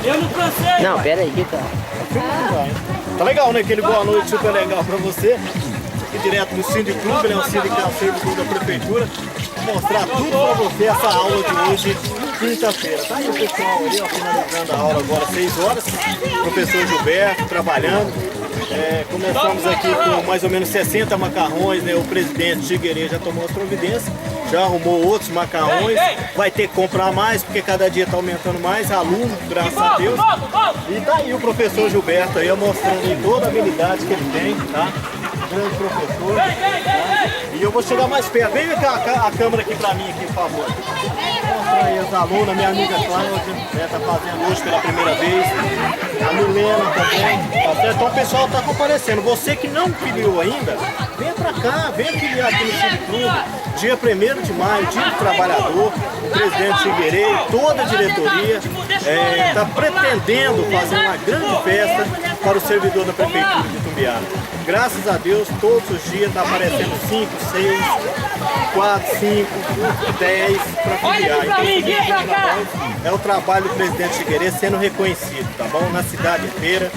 Eu não cansei. Não, pera aí, cara. Tá legal, né? Aquele boa noite super legal pra você. Aqui direto do Cindy Club, né? O sindicato servidor da prefeitura. Vou mostrar tudo pra você essa aula de hoje, quinta-feira. Tá aí o pessoal aí, ó, finalizando a aula agora, 6 horas. Professor Gilberto trabalhando. Começamos aqui com mais ou menos 60 macarrões, né? O presidente Figueiredo já tomou as providências, já arrumou outros macarrões, vai ter que comprar mais, porque cada dia está aumentando mais, aluno, graças a Deus. E tá aí o professor Gilberto aí, mostrando toda a habilidade que ele tem, tá? Grande professor. Tá? E eu vou chegar mais perto. Vem cá a câmera aqui pra mim, aqui, por favor. Vou mostrar aí as alunas, minha amiga Cláudia, né, tá fazendo hoje pela primeira vez. A Milena também. Tá certo? Então o pessoal tá comparecendo. Você que não filiou ainda, vem pra cá, vem filiar aqui no Cindy Club. Dia 1º de maio, Dia do Trabalhador, o presidente Figueiredo, toda a diretoria está pretendendo fazer uma grande festa para o servidor da Prefeitura de Itumbiara. Graças a Deus, todos os dias está aparecendo 5, 6, 4, 5, 10 para filiar. Então, é o trabalho do presidente Figueiredo sendo reconhecido, tá bom? Na cidade inteira.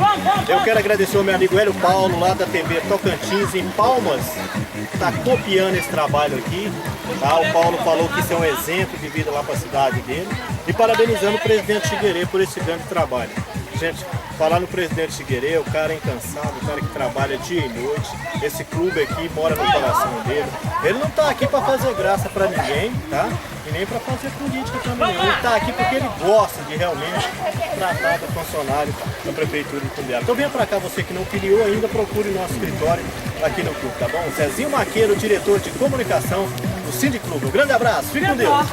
Eu quero agradecer ao meu amigo Hélio Paulo, lá da TV Tocantins, em Palmas, está copiando esse trabalho aqui. Tá? O Paulo falou que isso é um exemplo de vida lá para a cidade dele. E parabenizando o presidente Figueiredo por esse grande trabalho. Gente, falar no presidente Figueiredo, o cara é incansável, o cara que trabalha dia e noite. Esse clube aqui mora no coração dele. Ele não está aqui para fazer graça para ninguém, tá? E nem para fazer política também. Ele está aqui porque ele gosta de realmente tratar do funcionário da Prefeitura de Itumbiara. Então venha para cá, você que não filiou ainda, procure o nosso escritório aqui no clube, tá bom? Zezinho Maqueiro, diretor de comunicação do Cindy Club. Um grande abraço, fique com Deus!